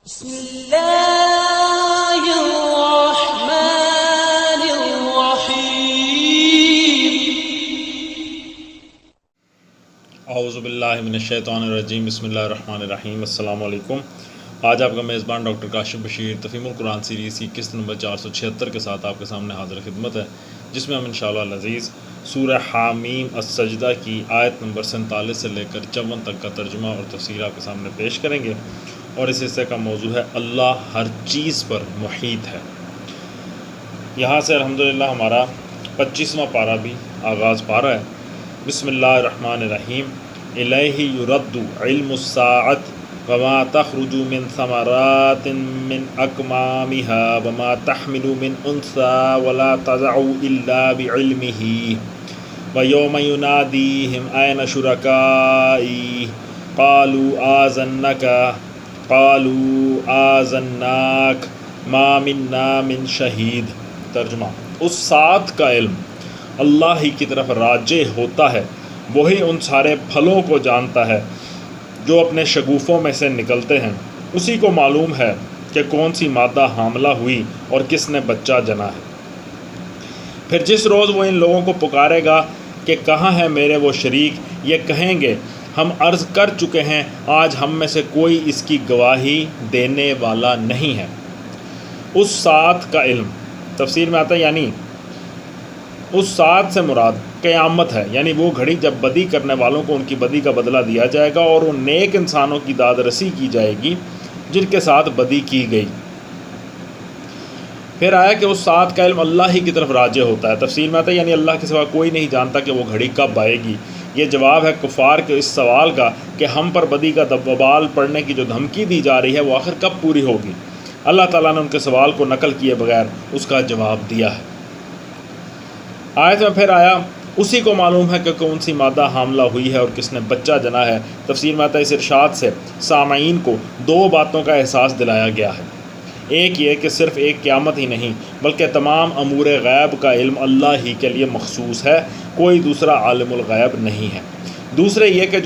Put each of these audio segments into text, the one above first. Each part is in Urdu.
بسم اللہ الرحمن الرحیم۔ اعوذ باللہ من الشیطان الرجیم، بسم اللہ الرحمن الرحیم۔ السلام علیکم۔ آج آپ کا میزبان ڈاکٹر کاشف بشیر تفہیم القرآن سیریز کی قسط نمبر 476 کے ساتھ آپ کے سامنے حاضر خدمت ہے، جس میں ہم انشاءاللہ العزیز سورہ حامیم السجدہ کی آیت نمبر 47 سے لے کر 54 تک کا ترجمہ اور تفسیر آپ کے سامنے پیش کریں گے، اور اس حصے کا موضوع ہے اللہ ہر چیز پر محیط ہے۔ یہاں سے الحمدللہ ہمارا 25واں پارہ بھی آغاز پارہ ہے۔ بسم اللہ الرحمن الرحیم۔ الیہ یرد علم الساعۃ وما تخرج من ثمرات من اکمامها وما تحمل من انثى ولا تضع الا بعلمه ویوم ینادیہم این شرکائی قالوا آذناک ما منا من شہید۔ ترجمہ: اس ساتھ کا علم اللہ ہی کی طرف راجع ہوتا ہے، وہی ان سارے پھلوں کو جانتا ہے جو اپنے شگوفوں میں سے نکلتے ہیں، اسی کو معلوم ہے کہ کون سی مادہ حاملہ ہوئی اور کس نے بچہ جنا ہے۔ پھر جس روز وہ ان لوگوں کو پکارے گا کہ کہاں ہے میرے وہ شریک، یہ کہیں گے ہم عرض کر چکے ہیں، آج ہم میں سے کوئی اس کی گواہی دینے والا نہیں ہے۔ اس ساتھ کا علم تفسیر میں آتا ہے، یعنی اس ساتھ سے مراد قیامت ہے، یعنی وہ گھڑی جب بدی کرنے والوں کو ان کی بدی کا بدلہ دیا جائے گا اور ان نیک انسانوں کی داد رسی کی جائے گی جن کے ساتھ بدی کی گئی۔ پھر آیا کہ اس ساتھ کا علم اللہ ہی کی طرف راجع ہوتا ہے۔ تفسیر میں آتا ہے، یعنی اللہ کے سوا کوئی نہیں جانتا کہ وہ گھڑی کب آئے گی۔ یہ جواب ہے کفار کے اس سوال کا کہ ہم پر بدی کا وبال پڑنے کی جو دھمکی دی جا رہی ہے وہ آخر کب پوری ہوگی۔ اللہ تعالیٰ نے ان کے سوال کو نقل کیے بغیر اس کا جواب دیا ہے۔ آیت میں پھر آیا اسی کو معلوم ہے کہ کون سی مادہ حاملہ ہوئی ہے اور کس نے بچہ جنا ہے۔ تفسیر میں آتا ہے، اس ارشاد سے سامعین کو دو باتوں کا احساس دلایا گیا ہے۔ ایک یہ کہ صرف ایک قیامت ہی نہیں بلکہ تمام امور غیب کا علم اللہ ہی کے لیے مخصوص ہے، کوئی دوسرا عالم الغیب نہیں ہے۔ دوسرے یہ کہ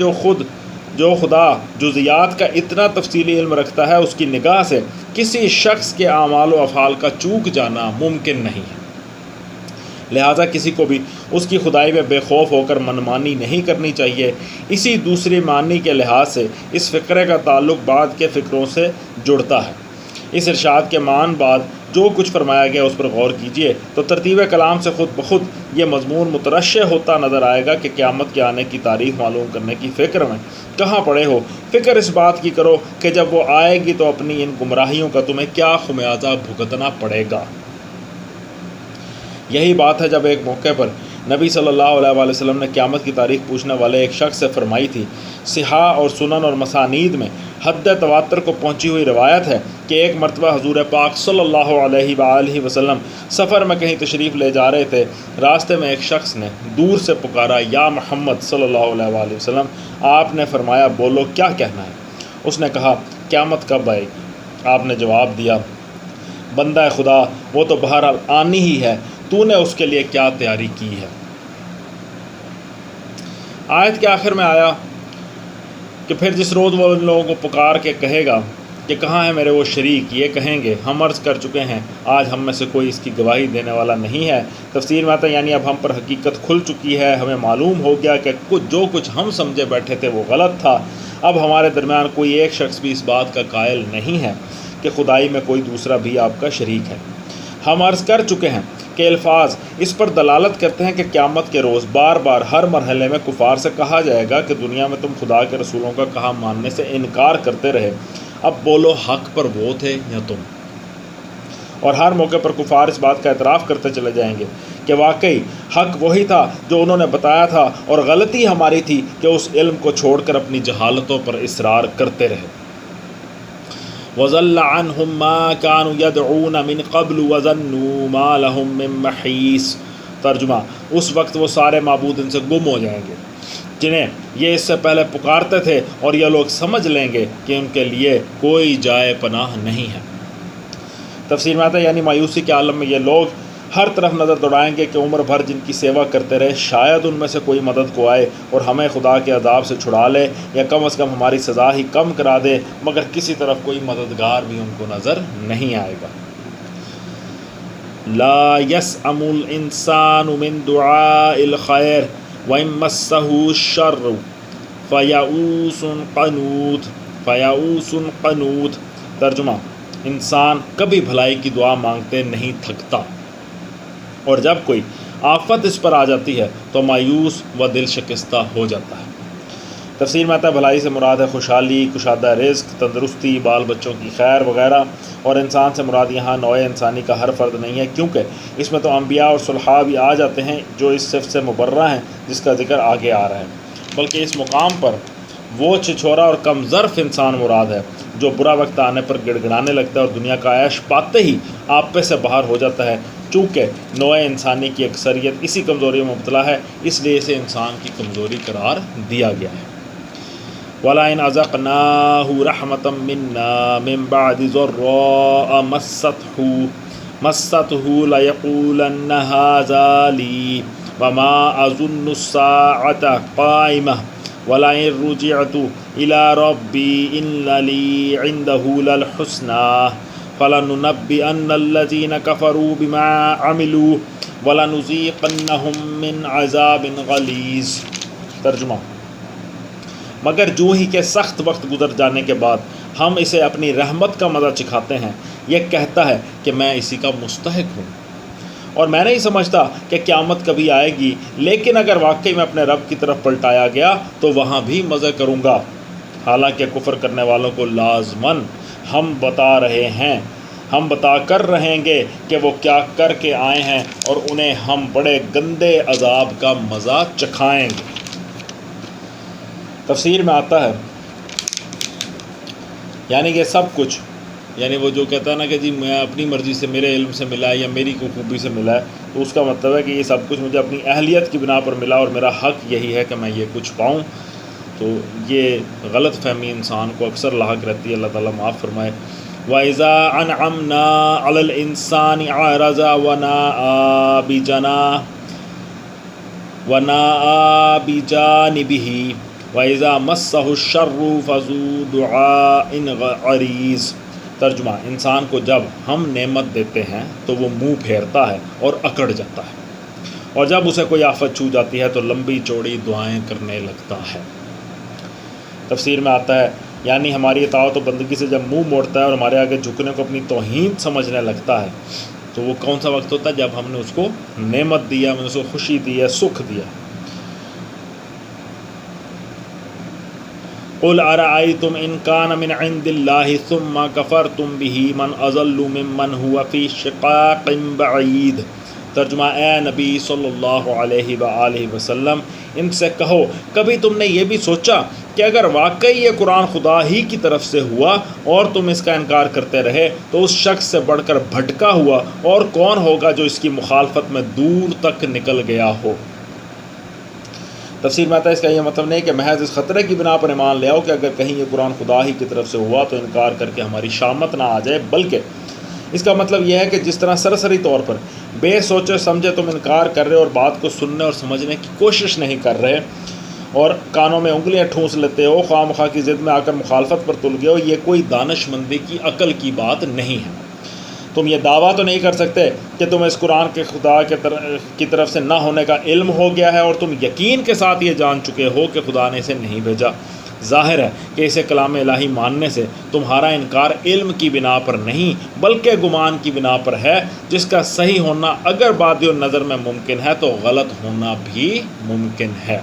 جو خدا جزیات کا اتنا تفصیلی علم رکھتا ہے، اس کی نگاہ سے کسی شخص کے اعمال و افعال کا چوک جانا ممکن نہیں ہے، لہٰذا کسی کو بھی اس کی خدائی میں بے خوف ہو کر منمانی نہیں کرنی چاہیے۔ اسی دوسری معنی کے لحاظ سے اس فقرے کا تعلق بعد کے فقروں سے جڑتا ہے۔ اس ارشاد کے مان بعد جو کچھ فرمایا گیا اس پر غور کیجیے تو ترتیب کلام سے خود بخود یہ مضمون مترشح ہوتا نظر آئے گا کہ قیامت کے آنے کی تاریخ معلوم کرنے کی فکر میں کہاں پڑے ہو۔ فکر اس بات کی کرو کہ جب وہ آئے گی تو اپنی ان گمراہیوں کا تمہیں کیا خمیازہ بھگتنا پڑے گا۔ یہی بات ہے جب ایک موقع پر نبی صلی اللہ علیہ وآلہ وسلم نے قیامت کی تاریخ پوچھنے والے ایک شخص سے فرمائی تھی۔ صحاح اور سنن اور مسانید میں حد تواتر کو پہنچی ہوئی روایت ہے کہ ایک مرتبہ حضور پاک صلی اللہ علیہ وآلہ وسلم سفر میں کہیں تشریف لے جا رہے تھے، راستے میں ایک شخص نے دور سے پکارا، یا محمد صلی اللہ علیہ وآلہ وسلم۔ آپ نے فرمایا، بولو کیا کہنا ہے؟ اس نے کہا، قیامت کب آئے گی؟ آپ نے جواب دیا، بندہ خدا وہ تو بہرحال آنی ہی ہے، تو نے اس کے لیے کیا تیاری کی ہے؟ آیت کے آخر میں آیا کہ پھر جس روز وہ ان لوگوں کو پکار کے کہے گا کہ کہاں ہے میرے وہ شریک، یہ کہیں گے ہم عرض کر چکے ہیں، آج ہم میں سے کوئی اس کی گواہی دینے والا نہیں ہے۔ تفسیر میں آتا ہے، یعنی اب ہم پر حقیقت کھل چکی ہے، ہمیں معلوم ہو گیا کہ جو کچھ ہم سمجھے بیٹھے تھے وہ غلط تھا۔ اب ہمارے درمیان کوئی ایک شخص بھی اس بات کا قائل نہیں ہے کہ خدائی میں کوئی دوسرا بھی آپ کا شریک ہے۔ ہم عرض کر چکے ہیں کہ الفاظ اس پر دلالت کرتے ہیں کہ قیامت کے روز بار بار ہر مرحلے میں کفار سے کہا جائے گا کہ دنیا میں تم خدا کے رسولوں کا کہا ماننے سے انکار کرتے رہے، اب بولو حق پر وہ تھے یا تم؟ اور ہر موقع پر کفار اس بات کا اعتراف کرتے چلے جائیں گے کہ واقعی حق وہی تھا جو انہوں نے بتایا تھا، اور غلطی ہماری تھی کہ اس علم کو چھوڑ کر اپنی جہالتوں پر اصرار کرتے رہے۔ وَضَلَّ عَنْهُمْ مَا كَانُوا يَدْعُونَ مِنْ قَبْلُ وَظَنُّوا مَا لَهُمْ مِنْ مَحِيصٍ۔ ترجمہ: اس وقت وہ سارے معبود ان سے گم ہو جائیں گے جنہیں یہ اس سے پہلے پکارتے تھے، اور یہ لوگ سمجھ لیں گے کہ ان کے لیے کوئی جائے پناہ نہیں ہے۔ تفسیر میں آتا ہے، یعنی مایوسی کے عالم میں یہ لوگ ہر طرف نظر دوڑائیں گے کہ عمر بھر جن کی سیوا کرتے رہے شاید ان میں سے کوئی مدد کو آئے اور ہمیں خدا کے عذاب سے چھڑا لے یا کم از کم ہماری سزا ہی کم کرا دے، مگر کسی طرف کوئی مددگار بھی ان کو نظر نہیں آئے گا۔ لا يسأم الانسان من دعاء الخیر وإن مسه الشر فیئوس قنوط۔ ترجمہ، انسان کبھی بھلائی کی دعا مانگتے نہیں تھکتا، اور جب کوئی آفت اس پر آ جاتی ہے تو مایوس و دل شکستہ ہو جاتا ہے۔ تفسیر میں آتا ہے بھلائی سے مراد ہے خوشحالی، کشادہ رزق، تندرستی، بال بچوں کی خیر وغیرہ، اور انسان سے مراد یہاں نوع انسانی کا ہر فرد نہیں ہے، کیونکہ اس میں تو انبیاء اور صلحاء بھی آ جاتے ہیں جو اس صفت سے مبرہ ہیں جس کا ذکر آگے آ رہا ہے، بلکہ اس مقام پر وہ چھچھورا اور کم ظرف انسان مراد ہے جو برا وقت آنے پر گڑ گڑانے لگتا ہے اور دنیا کا عیش پاتے ہی آپے سے باہر ہو جاتا ہے۔ چونکہ نوع انسانی کی اکثریت اسی کمزوری میں مبتلا ہے، اس لیے اسے انسان کی کمزوری قرار دیا گیا ہے۔ وَلَئِنْ أَذَقْنَاهُ رَحْمَةً مِنَّا مِنْ بَعْدِ ضَرَّاءَ مَسَّتْهُ لَيَقُولَنَّ هَذَا لِي وَمَا أَظُنُّ السَّاعَةَ قَائِمَةً وَلَئِنْ رُجِعْتُ إِلَى رَبِّي إِنَّ لِي عِنْدَهُ لَلْحُسْنَىٰ فَلَنُنَبِّئَنَّ الَّذِينَ كَفَرُوا بِمَا عَمِلُوا وَلَنُذِيقَنَّهُم مِّنْ عَذَابٍ غَلِيظٍ۔ ترجمہ، مگر جو ہی کہ سخت وقت گزر جانے کے بعد ہم اسے اپنی رحمت کا مزہ چکھاتے ہیں، یہ کہتا ہے کہ میں اسی کا مستحق ہوں، اور میں نہیں سمجھتا کہ قیامت کبھی آئے گی، لیکن اگر واقعی میں اپنے رب کی طرف پلٹایا گیا تو وہاں بھی مزے کروں گا۔ حالانکہ کفر کرنے والوں کو لازماً ہم بتا کر رہیں گے کہ وہ کیا کر کے آئے ہیں، اور انہیں ہم بڑے گندے عذاب کا مزہ چکھائیں گے۔ تفسیر میں آتا ہے یعنی کہ سب کچھ، یعنی وہ جو کہتا ہے نا کہ جی میں اپنی مرضی سے، میرے علم سے ملا ہے یا میری کوئی خوبی سے ملا ہے، تو اس کا مطلب ہے کہ یہ سب کچھ مجھے اپنی اہلیت کی بنا پر ملا اور میرا حق یہی ہے کہ میں یہ کچھ پاؤں۔ تو یہ غلط فہمی انسان کو اکثر لاحق رہتی ہے، اللہ تعالیٰ معاف فرمائے۔ وَإِذَا أَنْعَمْنَا عَلَى الْإِنسَانِ أَعْرَضَ وَنَأَىٰ بِجَانِبِهِ وَإِذَا مَسَّهُ الشَّرُّ فَذُو دُعَاءٍ عَرِيضٍ۔ ترجمہ، انسان کو جب ہم نعمت دیتے ہیں تو وہ منہ پھیرتا ہے اور اکڑ جاتا ہے، اور جب اسے کوئی آفت چھو جاتی ہے تو لمبی چوڑی دعائیں کرنے لگتا ہے۔ تفسیر میں آتا ہے یعنی ہماری اطاعت و بندگی سے جب منہ موڑتا ہے اور ہمارے آگے جھکنے کو اپنی توہین سمجھنے لگتا ہے، تو وہ کون سا وقت ہوتا ہے؟ جب ہم نے اس کو نعمت دی ہے، ہم نے اس کو خوشی دی ہے، سکھ دیا۔ قُلْ أَرَأَيْتُمْ إِنْ كَانَ مِنْ عِنْدِ اللَّهِ ثُمَّ كَفَرْتُمْ بِهِ مَنْ أَضَلُّ مِمَّنْ هُوَ فِي شِقَاقٍ بَعِيدٍ۔ ترجمہ، اے نبی صلی اللہ علیہ وآلہ وسلم، ان سے کہو کبھی تم نے یہ بھی سوچا کہ اگر واقعی یہ قرآن خدا ہی کی طرف سے ہوا اور تم اس کا انکار کرتے رہے تو اس شخص سے بڑھ کر بھٹکا ہوا اور کون ہوگا جو اس کی مخالفت میں دور تک نکل گیا ہو۔ تفسیر میں آتا ہے اس کا یہ مطلب نہیں کہ محض اس خطرے کی بنا پر ایمان لے آؤ کہ اگر کہیں یہ قرآن خدا ہی کی طرف سے ہوا تو انکار کر کے ہماری شامت نہ آ جائے، بلکہ اس کا مطلب یہ ہے کہ جس طرح سرسری طور پر بے سوچے سمجھے تم انکار کر رہے اور بات کو سننے اور سمجھنے کی کوشش نہیں کر رہے اور کانوں میں انگلیاں ٹھونس لیتے ہو، خواہ مخواہ کی ضد میں آ کر مخالفت پر تل گئے ہو، یہ کوئی دانش مندی کی عقل کی بات نہیں ہے۔ تم یہ دعویٰ تو نہیں کر سکتے کہ تم اس قرآن کے خدا کی طرف سے نہ ہونے کا علم ہو گیا ہے اور تم یقین کے ساتھ یہ جان چکے ہو کہ خدا نے اسے نہیں بھیجا۔ ظاہر ہے کہ اسے کلام الہی ماننے سے تمہارا انکار علم کی بنا پر نہیں بلکہ گمان کی بنا پر ہے، جس کا صحیح ہونا اگر بادی نظر میں ممکن ہے تو غلط ہونا بھی ممکن ہے۔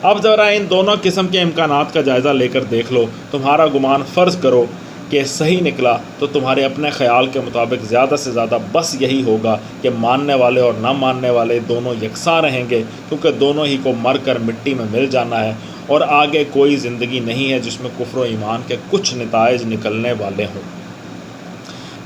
اب ذرا ان دونوں قسم کے امکانات کا جائزہ لے کر دیکھ لو۔ تمہارا گمان فرض کرو کہ صحیح نکلا تو تمہارے اپنے خیال کے مطابق زیادہ سے زیادہ بس یہی ہوگا کہ ماننے والے اور نہ ماننے والے دونوں یکساں رہیں گے، کیونکہ دونوں ہی کو مر کر مٹی میں مل جانا ہے اور آگے کوئی زندگی نہیں ہے جس میں کفر و ایمان کے کچھ نتائج نکلنے والے ہوں۔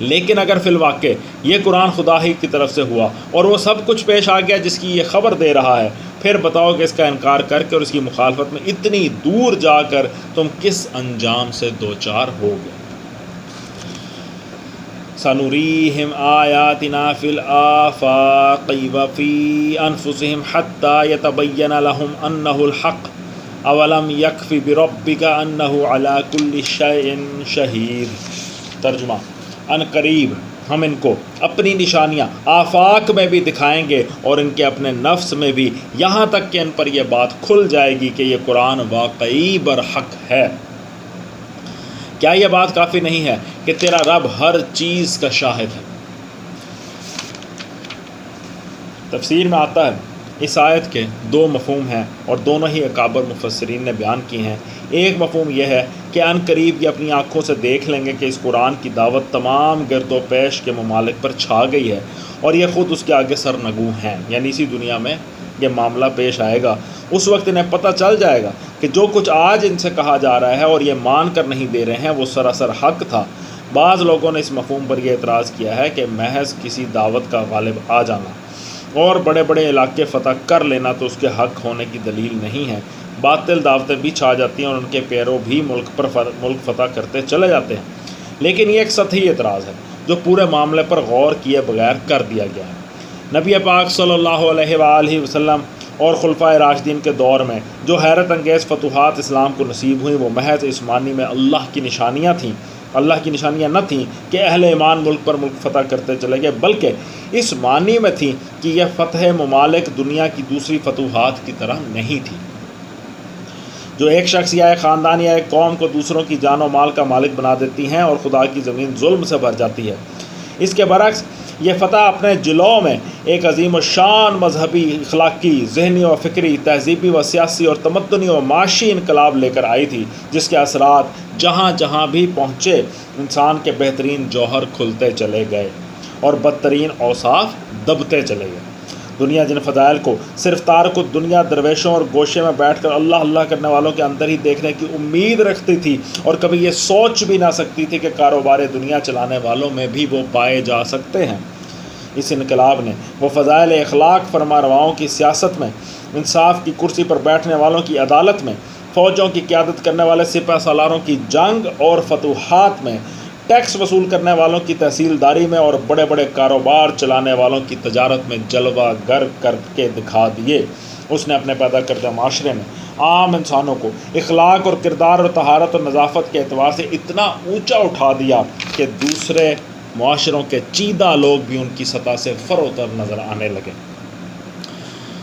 لیکن اگر فی الواقع یہ قرآن خدا ہی کی طرف سے ہوا اور وہ سب کچھ پیش آ گیا جس کی یہ خبر دے رہا ہے، پھر بتاؤ کہ اس کا انکار کر کے اور اس کی مخالفت میں اتنی دور جا کر تم کس انجام سے دوچار ہو گئے۔ سنریہم آیاتنا فی الآفاق وفی انفسہم حتی یتبین لہم انہ الحق اولم یکف بربک انہ علی کل شیء شہید۔ ترجمہ: ان قریب ہم ان کو اپنی نشانیاں آفاق میں بھی دکھائیں گے اور ان کے اپنے نفس میں بھی، یہاں تک کہ ان پر یہ بات کھل جائے گی کہ یہ قرآن واقعی برحق ہے۔ کیا یہ بات کافی نہیں ہے کہ تیرا رب ہر چیز کا شاہد ہے؟ تفسیر میں آتا ہے اس آیت کے دو مفہوم ہیں اور دونوں ہی اکابر مفسرین نے بیان کی ہیں۔ ایک مفہوم یہ ہے کہ ان قریب یہ اپنی آنکھوں سے دیکھ لیں گے کہ اس قرآن کی دعوت تمام گرد و پیش کے ممالک پر چھا گئی ہے اور یہ خود اس کے آگے سرنگوں ہیں، یعنی اسی دنیا میں یہ معاملہ پیش آئے گا۔ اس وقت انہیں پتہ چل جائے گا کہ جو کچھ آج ان سے کہا جا رہا ہے اور یہ مان کر نہیں دے رہے ہیں وہ سراسر حق تھا۔ بعض لوگوں نے اس مفہوم پر یہ اعتراض کیا ہے کہ محض کسی دعوت کا غالب آ جانا اور بڑے بڑے علاقے فتح کر لینا تو اس کے حق ہونے کی دلیل نہیں ہے۔ باطل دعوتیں بھی چھا جاتی ہیں اور ان کے پیرو بھی ملک فتح کرتے چلے جاتے ہیں، لیکن یہ ایک سطحی اعتراض ہے جو پورے معاملے پر غور کیے بغیر کر دیا گیا ہے۔ نبی پاک صلی اللہ علیہ وآلہ وسلم اور خلفائے راشدین کے دور میں جو حیرت انگیز فتوحات اسلام کو نصیب ہوئیں وہ محض اس معنی میں اللہ کی نشانیاں تھیں، اللہ کی نشانیاں نہ تھیں کہ اہل ایمان ملک پر ملک فتح کرتے چلے گئے، بلکہ اس معنی میں تھیں کہ یہ فتح ممالک دنیا کی دوسری فتوحات کی طرح نہیں تھی جو ایک شخص یا ایک خاندان یا ایک قوم کو دوسروں کی جان و مال کا مالک بنا دیتی ہیں اور خدا کی زمین ظلم سے بھر جاتی ہے۔ اس کے برعکس یہ فتح اپنے جلووں میں ایک عظیم الشان مذہبی، اخلاقی، ذہنی و فکری، تہذیبی و سیاسی اور تمدنی و معاشی انقلاب لے کر آئی تھی جس کے اثرات جہاں جہاں بھی پہنچے انسان کے بہترین جوہر کھلتے چلے گئے اور بدترین اوصاف دبتے چلے گئے۔ دنیا جن فضائل کو صرف تارک الدنیا درویشوں اور گوشے میں بیٹھ کر اللہ اللہ کرنے والوں کے اندر ہی دیکھنے کی امید رکھتی تھی اور کبھی یہ سوچ بھی نہ سکتی تھی کہ کاروبار دنیا چلانے والوں میں بھی وہ پائے جا سکتے ہیں، اس انقلاب نے وہ فضائل اخلاق فرما رواؤں کی سیاست میں، انصاف کی کرسی پر بیٹھنے والوں کی عدالت میں، فوجوں کی قیادت کرنے والے سپہ سالاروں کی جنگ اور فتوحات میں، ٹیکس وصول کرنے والوں کی تحصیلداری میں اور بڑے بڑے کاروبار چلانے والوں کی تجارت میں جلوہ گر کر کے دکھا دیے۔ اس نے اپنے پیدا کردہ معاشرے میں عام انسانوں کو اخلاق اور کردار اور طہارت اور نظافت کے اعتبار سے اتنا اونچا اٹھا دیا کہ دوسرے معاشروں کے چیدہ لوگ بھی ان کی سطح سے فروتر نظر آنے لگے۔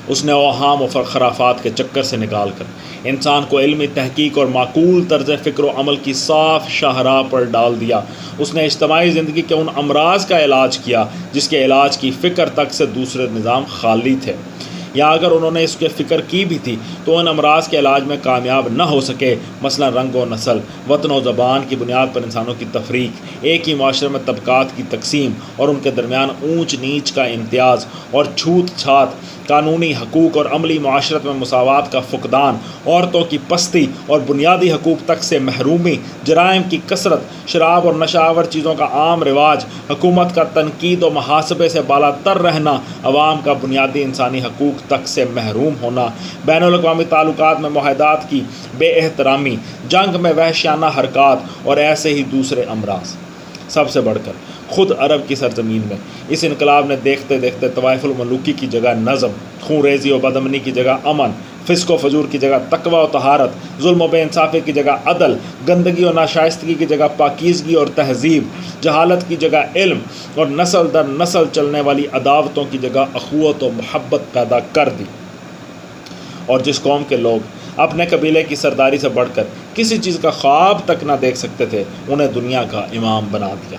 اس نے اوہام و خرافات کے چکر سے نکال کر انسان کو علمی تحقیق اور معقول طرز فکر و عمل کی صاف شاہراہ پر ڈال دیا۔ اس نے اجتماعی زندگی کے ان امراض کا علاج کیا جس کے علاج کی فکر تک سے دوسرے نظام خالی تھے، یا اگر انہوں نے اس کے فکر کی بھی تھی تو ان امراض کے علاج میں کامیاب نہ ہو سکے، مثلا رنگ و نسل، وطن و زبان کی بنیاد پر انسانوں کی تفریق، ایک ہی معاشرے میں طبقات کی تقسیم اور ان کے درمیان اونچ نیچ کا امتیاز اور چھوت چھات، قانونی حقوق اور عملی معاشرت میں مساوات کا فقدان، عورتوں کی پستی اور بنیادی حقوق تک سے محرومی، جرائم کی کثرت، شراب اور نشہ آور چیزوں کا عام رواج، حکومت کا تنقید و محاسبے سے بالا تر رہنا، عوام کا بنیادی انسانی حقوق تک سے محروم ہونا، بین الاقوامی تعلقات میں معاہدات کی بے احترامی، جنگ میں وحشیانہ حرکات اور ایسے ہی دوسرے امراض۔ سب سے بڑھ کر خود عرب کی سرزمین میں اس انقلاب نے دیکھتے دیکھتے طوائف الملوکی کی جگہ نظم، خون ریزی و بدامنی کی جگہ امن، فسق و فجور کی جگہ تقوی و طہارت، ظلم و بے انصافی کی جگہ عدل، گندگی و ناشائستگی کی جگہ پاکیزگی اور تہذیب، جہالت کی جگہ علم اور نسل در نسل چلنے والی عداوتوں کی جگہ اخوت و محبت پیدا کر دی۔ اور جس قوم کے لوگ اپنے قبیلے کی سرداری سے بڑھ کر کسی چیز کا خواب تک نہ دیکھ سکتے تھے انہیں دنیا کا امام بنا دیا۔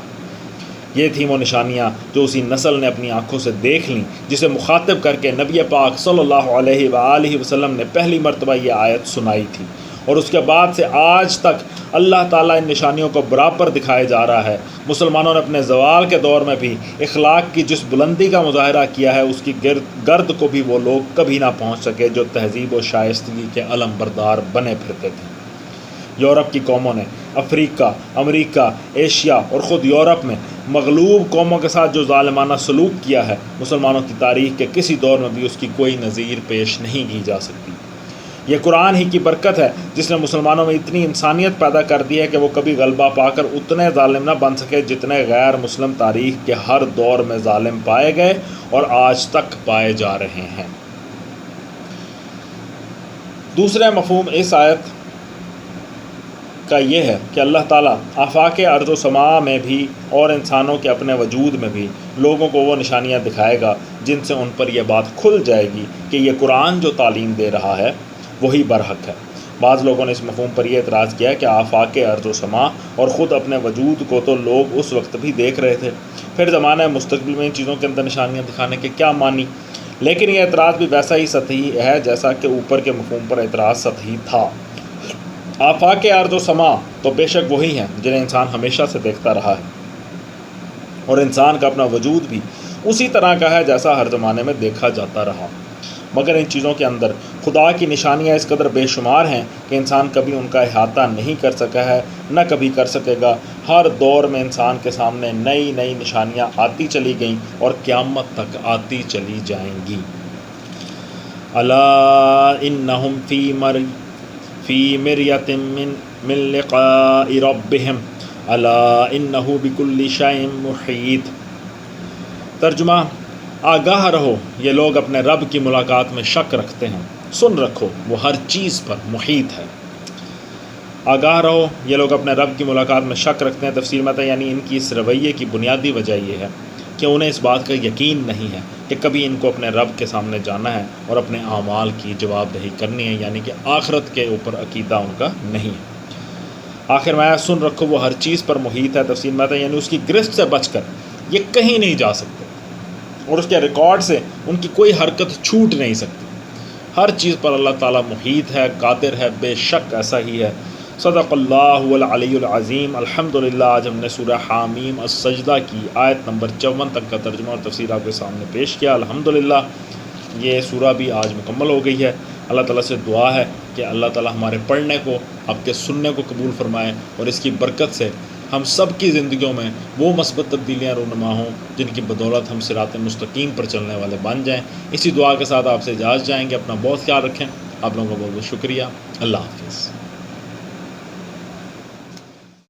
یہ تھیں وہ نشانیاں جو اسی نسل نے اپنی آنکھوں سے دیکھ لیں جسے مخاطب کر کے نبی پاک صلی اللہ علیہ وآلہ وسلم نے پہلی مرتبہ یہ آیت سنائی تھی، اور اس کے بعد سے آج تک اللہ تعالیٰ ان نشانیوں کو برابر دکھائے جا رہا ہے۔ مسلمانوں نے اپنے زوال کے دور میں بھی اخلاق کی جس بلندی کا مظاہرہ کیا ہے اس کی گرد کو بھی وہ لوگ کبھی نہ پہنچ سکے جو تہذیب و شائستگی کے علم بردار بنے پھرتے تھے۔ یورپ کی قوموں نے افریقہ، امریکہ، ایشیا اور خود یورپ میں مغلوب قوموں کے ساتھ جو ظالمانہ سلوک کیا ہے، مسلمانوں کی تاریخ کے کسی دور میں بھی اس کی کوئی نظیر پیش نہیں کی جا سکتی۔ یہ قرآن ہی کی برکت ہے جس نے مسلمانوں میں اتنی انسانیت پیدا کر دی ہے کہ وہ کبھی غلبہ پا کر اتنے ظالم نہ بن سکے جتنے غیر مسلم تاریخ کے ہر دور میں ظالم پائے گئے اور آج تک پائے جا رہے ہیں۔ دوسرا مفہوم اس آیت کا یہ ہے کہ اللہ تعالیٰ آفاق ارض و سماء میں بھی اور انسانوں کے اپنے وجود میں بھی لوگوں کو وہ نشانیاں دکھائے گا جن سے ان پر یہ بات کھل جائے گی کہ یہ قرآن جو تعلیم دے رہا ہے وہی برحق ہے۔ بعض لوگوں نے اس مفہوم پر یہ اعتراض کیا کہ آفاق ارض و سماء اور خود اپنے وجود کو تو لوگ اس وقت بھی دیکھ رہے تھے، پھر زمانہ مستقبل میں ان چیزوں کے اندر نشانیاں دکھانے کے کیا معنی؟ لیکن یہ اعتراض بھی ویسا ہی سطحی ہے جیسا کہ اوپر کے مفہوم پر اعتراض سطحی تھا۔ آفاق ارض و سماء تو بے شک وہی ہیں جنہیں انسان ہمیشہ سے دیکھتا رہا ہے، اور انسان کا اپنا وجود بھی اسی طرح کا ہے جیسا ہر زمانے میں دیکھا جاتا رہا، مگر ان چیزوں کے اندر خدا کی نشانیاں اس قدر بے شمار ہیں کہ انسان کبھی ان کا احاطہ نہیں کر سکا ہے، نہ کبھی کر سکے گا۔ ہر دور میں انسان کے سامنے نئی نئی نشانیاں آتی چلی گئیں اور قیامت تک آتی چلی جائیں گی۔ الا انہم فی مریۃ من لقاء ربہم الا انہ بکل شیء محیط۔ ترجمہ: آگاہ رہو، یہ لوگ اپنے رب کی ملاقات میں شک رکھتے ہیں، سن رکھو وہ ہر چیز پر محیط ہے۔ آگاہ رہو، یہ لوگ اپنے رب کی ملاقات میں شک رکھتے ہیں۔ تفسیر میں ہے یعنی ان کی اس رویے کی بنیادی وجہ یہ ہے کہ انہیں اس بات کا یقین نہیں ہے کہ کبھی ان کو اپنے رب کے سامنے جانا ہے اور اپنے اعمال کی جواب دہی کرنی ہے، یعنی کہ آخرت کے اوپر عقیدہ ان کا نہیں ہے۔ آخر میں سن رکھو وہ ہر چیز پر محیط ہے۔ تفسیر میں ہے یعنی اس کی گرفت سے بچ کر یہ کہیں نہیں جا سکتے اور اس کے ریکارڈ سے ان کی کوئی حرکت چھوٹ نہیں سکتی۔ ہر چیز پر اللہ تعالیٰ محیط ہے، قادر ہے، بے شک ایسا ہی ہے۔ صدق اللہ العلی العظیم۔ الحمدللہ آج ہم نے سورہ حامیم السجدہ کی آیت نمبر 54 تک کا ترجمہ اور تفسیر آپ کے سامنے پیش کیا۔ الحمدللہ یہ سورہ بھی آج مکمل ہو گئی ہے۔ اللہ تعالیٰ سے دعا ہے کہ اللہ تعالیٰ ہمارے پڑھنے کو، آپ کے سننے کو قبول فرمائے اور اس کی برکت سے ہم سب کی زندگیوں میں وہ مثبت تبدیلیاں رونما ہوں جن کی بدولت ہم صراط مستقیم پر چلنے والے بن جائیں۔ اسی دعا کے ساتھ آپ سے اجازت جائیں گے۔ اپنا بہت خیال رکھیں۔ آپ لوگوں کا بہت بہت شکریہ۔ اللہ حافظ۔